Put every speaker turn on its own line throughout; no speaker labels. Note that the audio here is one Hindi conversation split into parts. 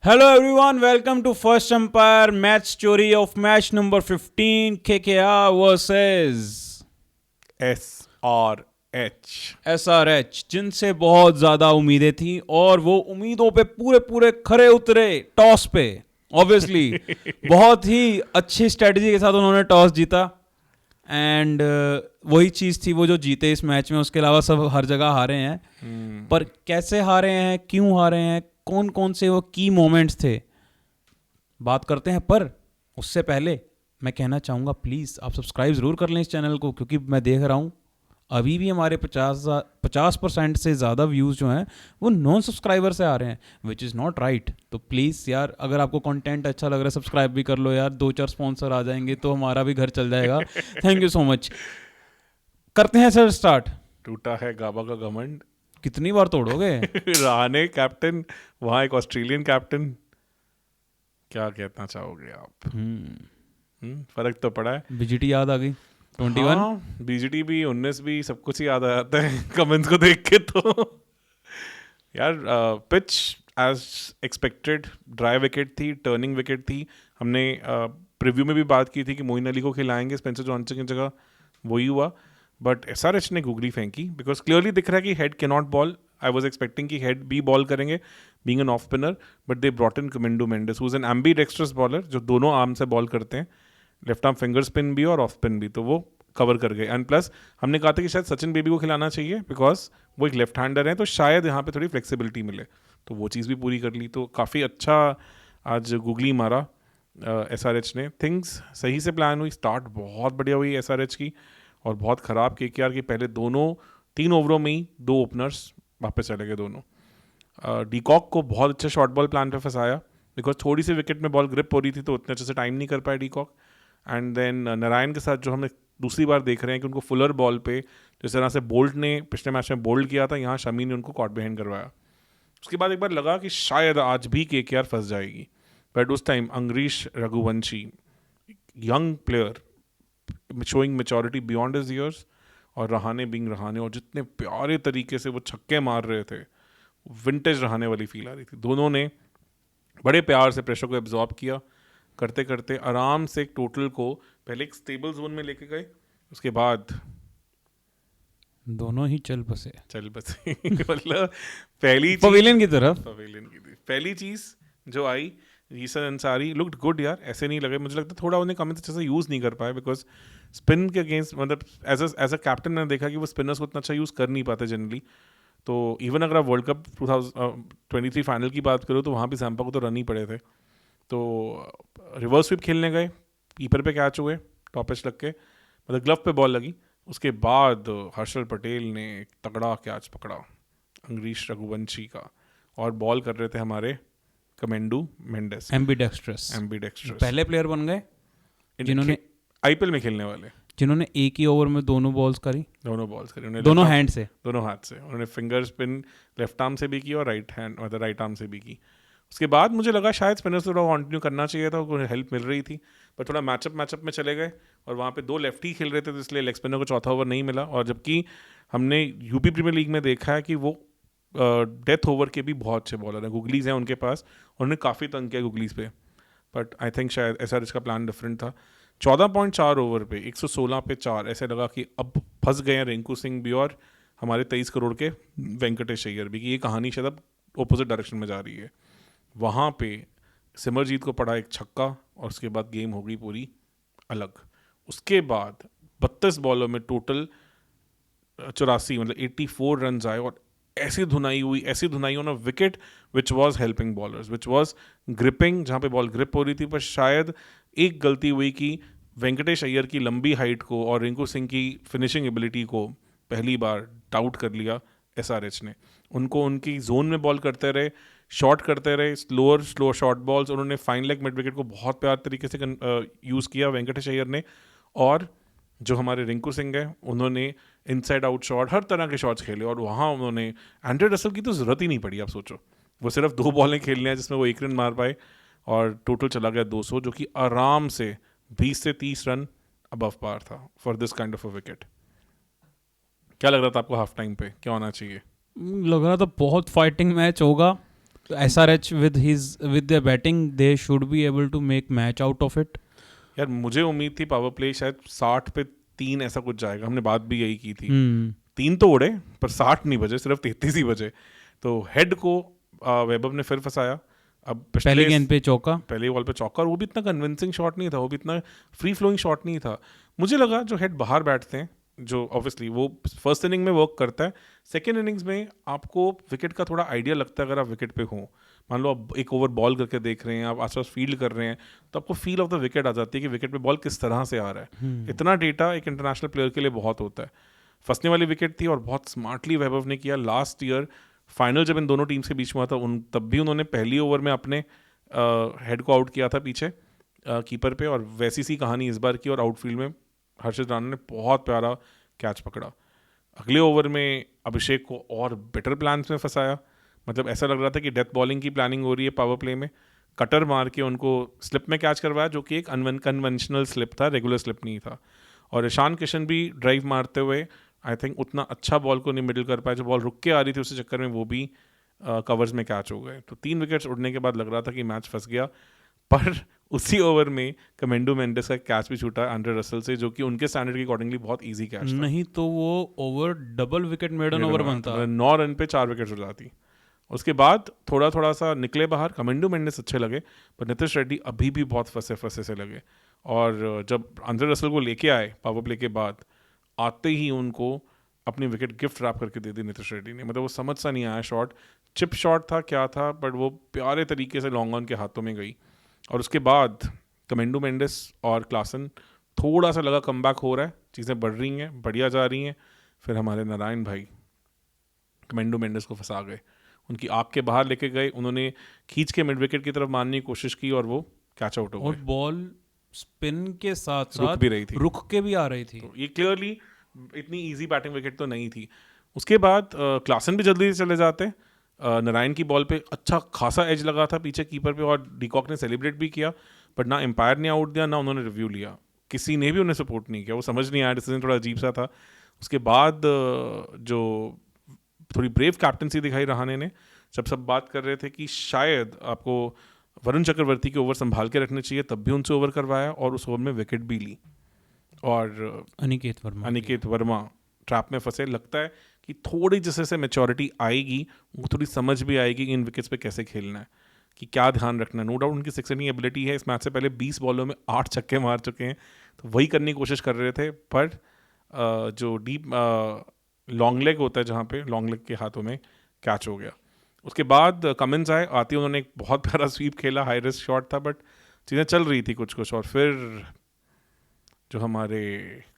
Hello everyone, welcome to First Umpire match story of match number 15 KKR versus
SRH।
SRH, जिनसे बहुत ज्यादा उम्मीदें थी और वो उम्मीदों पे पूरे पूरे खरे उतरे टॉस पे। ऑब्वियसली बहुत ही अच्छी स्ट्रेटजी के साथ उन्होंने टॉस जीता एंड वही चीज़ थी वो जो जीते इस मैच में। उसके अलावा सब हर जगह हारे हैं, पर कैसे हारे हैं, क्यों हारे हैं, कौन कौन से वो की मोमेंट्स थे, बात करते हैं। पर उससे पहले मैं कहना चाहूँगा प्लीज़ आप सब्सक्राइब ज़रूर कर लें इस चैनल को, क्योंकि मैं देख रहा हूँ अभी भी हमारे 50% से ज़्यादा व्यूज़ जो हैं वो नॉन सब्सक्राइबर से आ रहे हैं, विच इज़ नॉट राइट। तो प्लीज़ यार, अगर आपको कंटेंट अच्छा लग रहा है सब्सक्राइब भी कर लो यार। 2-4 स्पॉन्सर आ जाएंगे तो हमारा भी घर चल जाएगा। Thank you so much. करते हैं सर स्टार्ट।
टूटा है गाबा का घमंड।
कितनी बार तोड़ोगे?
रहाणे कैप्टन, वहाँ एक ऑस्ट्रेलियन कैप्टन। क्या कहना चाहोगे आप? फर्क तो पड़ा है।
बीजीटी याद आ गई 21।
हाँ, बीजीटी भी 19 भी सब कुछ ही याद आ जाता है कमेंट्स को देख के तो। यार pitch as expected dry wicket थी, टर्निंग विकेट थी। हमने प्रीव्यू में भी बात की थी कि मोइन अली को खिलाएंगे स्पेंसर जॉनसन की जगह, वही हुआ। बट एसआरएच ने गुगली फेंकी बिकॉज क्लियरली दिख रहा है कि head cannot ball. I was expecting कि हेड भी बॉल करेंगे being an off spinner, but they brought in Kamindu Mendis who is an ambidextrous bowler जो दोनों आर्म से बॉल करते हैं, लेफ्ट आर्म फिंगर स्पिन भी और ऑफ स्पिन भी, तो वो कवर कर गए। एंड प्लस हमने कहा था कि शायद सचिन बेबी को खिलाना चाहिए बिकॉज वो एक लेफ्ट हैंडर है, तो शायद यहाँ पे थोड़ी फ्लेक्सिबिलिटी मिले, तो वो चीज़ भी पूरी कर ली। तो काफ़ी अच्छा आज गुगली मारा एसआरएच ने। थिंग्स सही से प्लान हुई, स्टार्ट बहुत बढ़िया हुई एसआरएच की और बहुत ख़राब केकेआर की। पहले 3 ओवरों में ही 2 ओपनर्स वापस चले गए दोनों। डीकॉक को बहुत अच्छे शॉर्ट बॉल प्लान पे फंसाया बिकॉज थोड़ी सी विकेट में बॉल ग्रिप हो रही थी, तो उतने अच्छे से टाइम नहीं कर पाया डीकॉक। एंड देन नारायण के साथ जो हमने दूसरी बार देख रहे हैं कि उनको फुलर बॉल पे जिस तरह से बोल्ट ने पिछले मैच में बोल्ड किया था, यहाँ शमी ने उनको कॉट बिहाइंड करवाया। उसके बाद एक बार लगा कि शायद आज भी केकेआर फंस जाएगी, बट उस time Angkrish Raghuvanshi, young player showing maturity beyond his years, और रहाणे बिंग रहाणे, और जितने प्यारे तरीके से वो छक्के मार रहे थे, विंटेज रहाणे वाली फील आ रही थी। दोनों ने बड़े प्यार से प्रेशर को एब्जॉर्ब किया, करते करते आराम से एक टोटल को पहले एक स्टेबल जोन में लेके गए, उसके बाद
दोनों ही चल बसे
मतलब पहली
पवेलियन की तरफ।
पवेलियन की थी पहली चीज़ जो आई, ईसन अंसारी लुक्ड गुड यार, ऐसे नहीं लगे। मुझे लगता है थोड़ा उन्हें कम अच्छे से यूज़ नहीं कर पाए बिकॉज स्पिन के अगेंस्ट, मतलब एज अ कैप्टन मैंने देखा कि वो स्पिनर्स को उतना अच्छा यूज़ कर नहीं पाते जनरली। तो इवन अगर आप वर्ल्ड कप 2023 फाइनल की बात करो तो वहाँ भी सैम्पा को तो रन ही पड़े थे। तो रिवर्स स्वीप खेलने गए, कीपर पे कैच हुए, टॉप एज लग के, मतलब ग्लव पे बॉल लगी। उसके बाद हर्षल पटेल ने एक तगड़ा कैच पकड़ा अंग्रीश रघुवंशी का, और बॉल कर रहे थे हमारे कमेंडू मेंडेस,
एम्बीडेक्स्ट्रस पहले प्लेयर बन गए जिन्होंने
आईपीएल में खेलने वाले,
जिन्होंने एक ही ओवर में दोनों बॉल्स करी,
उन्होंने
दोनों हैंड से,
दोनों हाथ से। उन्होंने फिंगर स्पिन लेफ्ट आर्म से भी की और राइट हैंड मतलब राइट आर्म से भी की। उसके बाद मुझे लगा शायद स्पिनर्स थोड़ा कंटिन्यू करना चाहिए था, उनको हेल्प मिल रही थी, पर थोड़ा मैचअप में चले गए और वहाँ पे 2 लेफ्टी खेल रहे थे, तो इसलिए लेग स्पिनर को चौथा ओवर नहीं मिला। और जबकि हमने यूपी प्रीमियर लीग में देखा है कि वो डेथ ओवर के भी बहुत अच्छे बॉलर हैं, गुगलीज हैं उनके पास, उन्होंने काफ़ी तंग किया गुगलीज पे। बट आई थिंक शायद एसआरएच का प्लान डिफरेंट था। 14.4 ओवर पे 116 पे 4, ऐसे लगा कि अब फंस गए हैं रिंकू सिंह भी और हमारे 23 करोड़ के वेंकटेश अय्यर भी, कि ये कहानी शायद अब ऑपोजिट डायरेक्शन में जा रही है। वहाँ पे सिमरजीत को पड़ा एक छक्का और उसके बाद गेम हो गई पूरी अलग। उसके बाद 32 बॉलों में टोटल 84 मतलब 84 रन आए, और ऐसी धुनाई on a wicket which was helping bowlers, which was gripping, जहाँ पे बॉल ग्रिप हो रही थी। पर शायद एक गलती हुई कि वेंकटेश अय्यर की लंबी हाइट को और रिंकू सिंह की फिनिशिंग एबिलिटी को पहली बार डाउट कर लिया एसआरएच ने। उनको उनकी जोन में बॉल करते रहे, शॉट करते रहे, स्लो शॉर्ट बॉल्स। उन्होंने फाइन लेग मिड विकेट को बहुत प्यार तरीके से यूज़ किया वेंकटेश अय्यर ने, और जो हमारे रिंकू सिंह है उन्होंने इनसाइड आउट शॉट, हर तरह के शॉट्स खेले, और वहाँ उन्होंने एंड्रे रसल की तो ज़रूरत ही नहीं पड़ी। आप सोचो, वो सिर्फ 2 बॉलें खेलने हैं जिसमें वो 1 रन मार पाए, और टोटल चला गया 200, जो कि आराम से 20 से 30 रन अबव पार था for this kind of a wicket. क्या लग रहा था आपको हाफ टाइम पे क्या होना चाहिए?
लग रहा था बहुत फाइटिंग मैच होगा, तो SRH with their batting they should be able to make match out of it.
यार मुझे उम्मीद थी पावर प्ले शायद 60 पे 3 ऐसा कुछ जाएगा, हमने बात भी यही की थी। 3 तो उड़े पर 60 नहीं बजे, सिर्फ 33 ही बजे। तो हेड को वैभव ने फिर फंसाया। अब
पहले गेंद पे चौका,
पहले बॉल पे चौका, और वो भी इतना कन्विंसिंग शॉट नहीं था, वो भी इतना फ्री फ्लोइंग शॉट नहीं था। मुझे लगा जो हेड बाहर बैठते हैं, जो ऑब्वियसली वो फर्स्ट इनिंग में वर्क करता है, सेकेंड इनिंग्स में आपको विकेट का थोड़ा आइडिया लगता है। अगर आप विकेट पे हो, मान लो आप एक ओवर बॉल करके देख रहे हैं, आप आसपास फील्ड कर रहे हैं, तो आपको फील ऑफ द विकेट आ जाती है कि विकेट पे बॉल किस तरह से आ रहा है। इतना डेटा एक इंटरनेशनल प्लेयर के लिए बहुत होता है। फंसने वाली विकेट थी और बहुत स्मार्टली वैभव ने किया। लास्ट ईयर फाइनल जब इन दोनों टीम्स के बीच में था, तब भी उन्होंने पहली ओवर में अपने हेड को आउट किया था पीछे कीपर पे, और वैसी सी कहानी इस बार की। और आउटफील्ड में हर्षित राणा ने बहुत प्यारा कैच पकड़ा। अगले ओवर में अभिषेक को और बेटर प्लान्स में फंसाया। मतलब ऐसा लग रहा था कि डेथ बॉलिंग की प्लानिंग हो रही है पावर प्ले में। कटर मार के उनको स्लिप में कैच करवाया, जो कि एक अनकन्वेंशनल स्लिप था, रेगुलर स्लिप नहीं था। और ईशान किशन भी ड्राइव मारते हुए आई थिंक उतना अच्छा बॉल को नहीं मिडल कर पाया। जो बॉल रुक के आ रही थी उसी चक्कर में वो भी कवर्स में कैच हो गए। तो 3 विकेट्स उड़ने के बाद लग रहा था कि मैच फंस गया। पर उसी ओवर में कमेंडो मेंडिस का कैच भी छूटा एंड्रे रसल से, जो कि उनके स्टैंडर्ड के अकॉर्डिंगली बहुत इजी कैच था।
नहीं तो वो over double wicket maiden over बनता,
9 रन पे 4 विकेट हो जाती। उसके बाद थोड़ा सा निकले बाहर, कमेंडो मेंडिस अच्छे लगे, पर नीतीश रेड्डी अभी भी बहुत फंसे से लगे। और जब आंद्रे रसल को लेके आए पावर प्ले के बाद, आते ही उनको अपनी विकेट गिफ्ट रैप करके दे दी नीतीश रेड्डी ने। मतलब वो समझ सा नहीं आया, शॉट चिप शॉट था क्या था, बट वो प्यारे तरीके से लॉन्ग ऑन के हाथों में गई। और उसके बाद कमेंडो मेंडिस और क्लासन थोड़ा सा लगा कमबैक हो रहा है, चीज़ें बढ़ रही हैं, बढ़िया जा रही हैं। फिर हमारे नारायण भाई कमेंडो मेंडिस को फंसा गए, उनकी आँख के बाहर लेके गए। उन्होंने खींच के मिड विकेट की तरफ मारने की कोशिश की और वो कैच आउट हो गए।
और बॉल स्पिन के साथ
रुक
साथ
भी रही थी,
रुक के भी आ रही थी।
तो ये क्लियरली इतनी इजी बैटिंग विकेट तो नहीं थी। उसके बाद क्लासन भी जल्दी से चले जाते। नारायण की बॉल पे अच्छा खासा एज लगा था पीछे कीपर पे, और डीकॉक ने सेलिब्रेट भी किया, बट ना एम्पायर ने आउट दिया, ना उन्होंने रिव्यू लिया, किसी ने भी उन्हें सपोर्ट नहीं किया। वो समझ नहीं आया, डिसीजन थोड़ा अजीब सा था। उसके बाद जो थोड़ी ब्रेव कैप्टनसी दिखाई रहाणे ने, जब सब बात कर रहे थे कि शायद आपको वरुण चक्रवर्ती के ओवर संभाल के रखने चाहिए, तब भी उनसे ओवर करवाया और उस ओवर में विकेट भी ली। और अनिकेत वर्मा ट्रैप में फंसे। लगता है कि थोड़ी जैसे से मैच्योरिटी आएगी, वो थोड़ी समझ भी आएगी कि इन विकेट्स पे कैसे खेलना है, कि क्या ध्यान रखना है। नो डाउट उनकी सिक्स रनिंग एबिलिटी है। इस मैच से पहले 20 बॉलों में 8 छक्के मार चुके हैं, तो वही करने की कोशिश कर रहे थे। पर जो डीप लॉन्ग लेग होता है, जहाँ पे लॉन्ग लेग के हाथों में कैच हो गया। उसके बाद कमिंस आए, आते उन्होंने एक बहुत प्यारा स्वीप खेला, हाई रिस्क शॉट था, बट चीज़ें चल रही थी कुछ। और फिर जो हमारे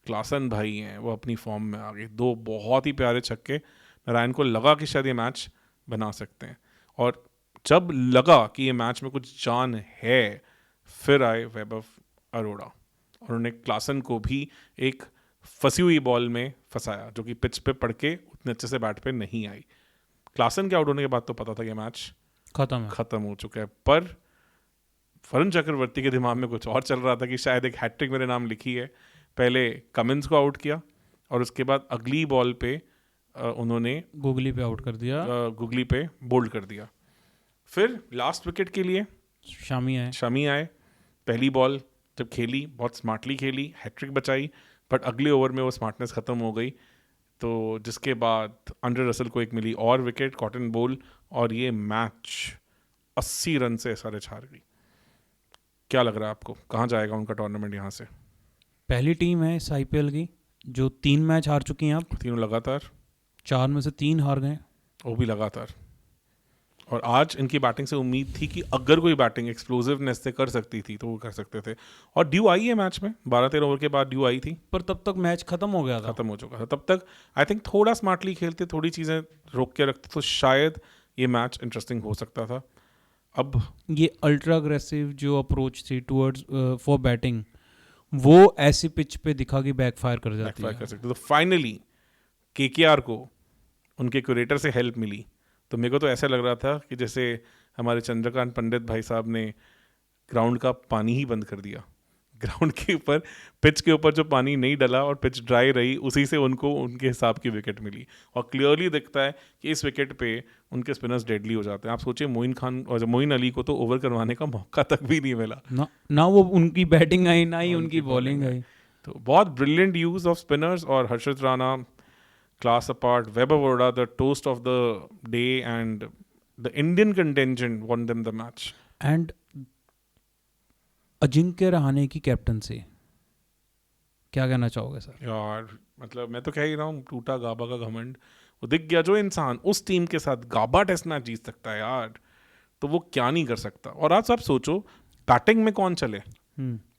क्लासन भाई हैं वो अपनी फॉर्म में आ गए, 2 बहुत ही प्यारे छक्के। नारायण को लगा कि शायद ये मैच बना सकते हैं, और जब लगा कि ये मैच में कुछ जान है, फिर आए वैभव अरोड़ा और उन्होंने क्लासन को भी एक फंसी हुई बॉल में फंसाया, जो कि पिच पे पड़ के उतने अच्छे से बैट पे नहीं आई। क्लासन के आउट होने के बाद तो पता था कि मैच खत्म हो चुका है, पर वरुण चक्रवर्ती के दिमाग में कुछ और चल रहा था कि शायद एक हैट्रिक मेरे नाम लिखी है। पहले कमिंस को आउट किया और उसके बाद अगली बॉल पे उन्होंने
गुगली पे आउट कर दिया,
गुगली पे बोल्ड कर दिया। फिर लास्ट विकेट के लिए शामी आए। पहली बॉल जब खेली, बहुत स्मार्टली खेली, हैट्रिक बचाई, बट अगले ओवर में वो स्मार्टनेस ख़त्म हो गई। तो जिसके बाद आंद्रे रसल को एक मिली और विकेट, कॉटन बॉल, और ये मैच 80 रन से SRH हार गई। क्या लग रहा है आपको, कहाँ जाएगा उनका टूर्नामेंट यहाँ से?
पहली टीम है इस IPL की जो 3 मैच हार चुकी हैं। आप
3 लगातार,
4 में से 3 हार गए, वो
भी लगातार। और आज इनकी बैटिंग से उम्मीद थी कि अगर कोई बैटिंग एक्सप्लोसिवनेस से कर सकती थी तो वो कर सकते थे। और ड्यू आई है मैच में, 12-13 ओवर के बाद ड्यू आई थी,
पर तब तक मैच खत्म हो गया था,
खत्म हो चुका था। तब तक आई थिंक थोड़ा स्मार्टली खेलते, थोड़ी चीज़ें रोक के रखते, तो शायद ये मैच इंटरेस्टिंग हो सकता था। अब
ये अल्ट्रा अग्रेसिव जो अप्रोच थी टुवर्ड्स फॉर बैटिंग, वो ऐसी पिच पे दिखा कि बैकफायर कर जाती है।
कर सकते। तो फाइनली KKR को उनके क्यूरेटर से हेल्प मिली। तो मेरे को तो ऐसा लग रहा था कि जैसे हमारे चंद्रकांत पंडित भाई साहब ने ग्राउंड का पानी ही बंद कर दिया, ग्राउंड के ऊपर, पिच के ऊपर जो पानी नहीं डला और पिच ड्राई रही, उसी से उनको उनके हिसाब की विकेट मिली। और क्लियरली दिखता है कि इस विकेट पे उनके स्पिनर्स डेडली हो जाते हैं। आप सोचिए मोइन अली को तो ओवर करवाने का मौका तक भी नहीं मिला,
ना वो उनकी बैटिंग आई ना ही उनकी बॉलिंग आई।
तो बहुत ब्रिलियंट यूज ऑफ स्पिनर्स। और हर्षित राणा क्लास अपार्ट, वेबर Arora the toast of the day, and the Indian contingent won them the match.
And Ajinkya Rahane की कैप्टनसी, क्या कहना चाहोगे सर?
यार मतलब मैं तो कह ही रहा हूँ, टूटा गाबा का घमंड। वो दिख गया, जो इंसान उस टीम के साथ गाबा टेस्ट मैच जीत सकता है यार, तो वो क्या नहीं कर सकता। और आज आप सोचो, बैटिंग में कौन चले,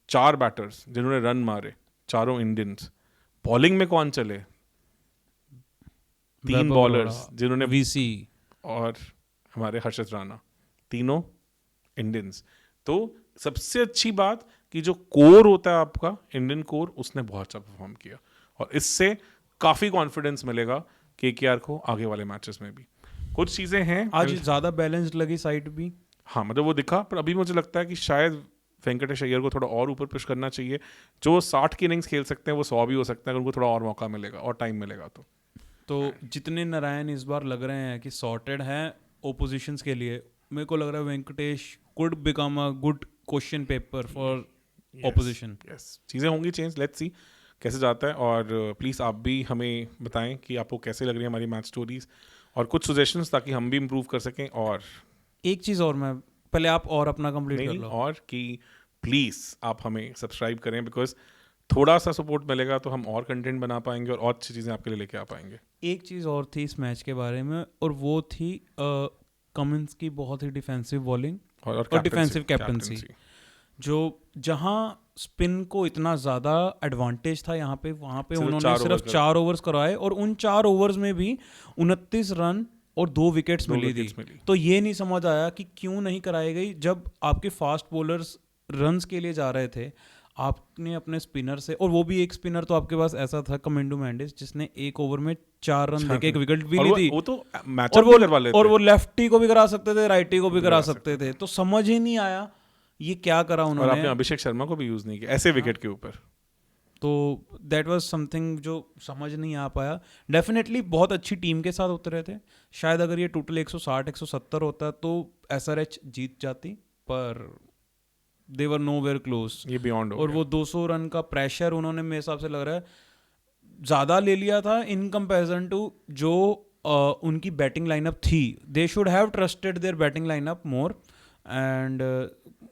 4 बैटर्स जिन्होंने रन मारे, चारों इंडियंस। बॉलिंग में कौन चले, 3 बॉलर्स जिन्होंने,
वीसी
और हमारे हर्षित राणा, तीनों इंडियंस। तो सबसे अच्छी बात कि जो कोर होता है आपका, इंडियन कोर, उसने बहुत अच्छा परफॉर्म किया, और इससे काफी कॉन्फिडेंस मिलेगा केकेआर को आगे वाले मैचेस में भी। कुछ चीजें हैं
आज ज्यादा बैलेंस्ड लगी साइड भी,
हाँ, मतलब वो दिखा, पर अभी मुझे लगता है कि शायद वेंकटेश अय्यर को थोड़ा और ऊपर पुश करना चाहिए। जो 60 की इनिंग्स खेल सकते हैं वो 100 भी हो सकते हैं, अगर उनको थोड़ा और मौका मिलेगा और टाइम मिलेगा तो
जितने नारायण इस बार लग रहे हैं कि सॉर्टेड हैं ओपोजिशंस के लिए, मेरे को लग रहा है Venkatesh could become a good question paper for opposition.
Yes, चीज़ें होंगी चेंज, लेट्स सी कैसे जाता है। और प्लीज़ आप भी हमें बताएं कि आपको कैसे लग रही है हमारी मैच स्टोरीज, और कुछ सजेशंस ताकि हम भी इम्प्रूव कर सकें। और
एक चीज़ और, मैं पहले आप और अपना कंप्लीट कर लो।
और कि प्लीज़ आप हमें सब्सक्राइब करें, बिकॉज थोड़ा सा सपोर्ट मिलेगा तो हम और कंटेंट बना पाएंगे और अच्छी चीज़ें आपके लिए लेके आ पाएंगे।
एक चीज़ और थी इस मैच के बारे में, और वो थी कमिंस की बहुत ही डिफेंसिव बॉलिंग और डिफेंसिव कैप्टनसी, जो जहां स्पिन को इतना ज़्यादा एडवांटेज था यहाँ पे, वहाँ पे उन्होंने सिर्फ 4 ओवर्स करवाए, और उन 4 ओवर्स में भी 29 रन और 2 विकेट्स मिली थी। तो ये नहीं समझ आया कि क्यों नहीं कराई गई। जब आपके फास्ट बॉलर्स रन्स के लिए जा रहे थे, आपने अपने स्पिनर से, और वो भी एक स्पिनर तो आपके पास ऐसा था कमेंडो मेंडिस, जिसने 1 ओवर में 4 रन देके 1 विकेट भी ली थी।
वो तो मैचअप भी करवा लेते थे,
और वो लेफ्टी को भी करा सकते थे, राइटी को भी करा सकते थे। तो समझ ही नहीं आया ये क्या करा उन्होंने।
और आपने अभिषेक शर्मा को भी यूज नहीं किया ऐसे विकेट के ऊपर।
तो दैट वाज समथिंग जो समझ नहीं आ पाया। डेफिनेटली बहुत अच्छी टीम के साथ उतरे थे, शायद अगर ये टोटल 160-170 होता तो SRH जीत जाती, पर दे वर नोवेयर क्लोज,
ये बियॉन्ड हो
और
गया।
वो 200 रन का प्रेशर उन्होंने मेरे हिसाब से लग रहा है ज़्यादा ले लिया था इन कंपैरिजन टू जो उनकी बैटिंग लाइनअप थी। They should have trusted there batting lineup more, and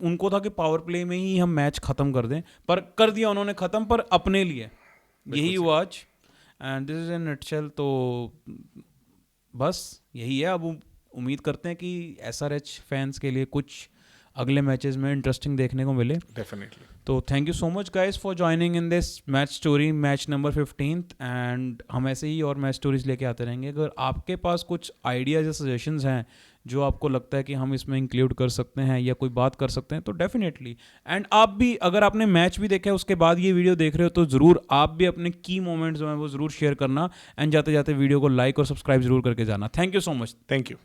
उनको था कि पावर प्ले में ही हम मैच ख़त्म कर दें, पर कर दिया उन्होंने ख़त्म, पर अपने लिए। यही हुआ आज, and this is in nutshell. तो बस यही है। अब उम्मीद करते हैं कि SRH फैंस के लिए कुछ अगले मैचेस में इंटरेस्टिंग देखने को मिले।
डेफिनेटली।
तो thank you so much guys for joining in this match story, match number 15, and हम ऐसे ही और मैच स्टोरीज लेके आते रहेंगे। अगर आपके पास कुछ आइडियाज़ या सजेशंस हैं जो आपको लगता है कि हम इसमें इंक्लूड कर सकते हैं या कोई बात कर सकते हैं, तो डेफिनेटली। एंड आप भी, अगर आपने मैच भी देखा है उसके बाद ये वीडियो देख रहे हो, तो ज़रूर आप भी अपने की मोमेंट्स जो हैं वो ज़रूर शेयर करना, एंड जाते जाते वीडियो को लाइक और सब्सक्राइब ज़रूर करके जाना। Thank you so much.
Thank you.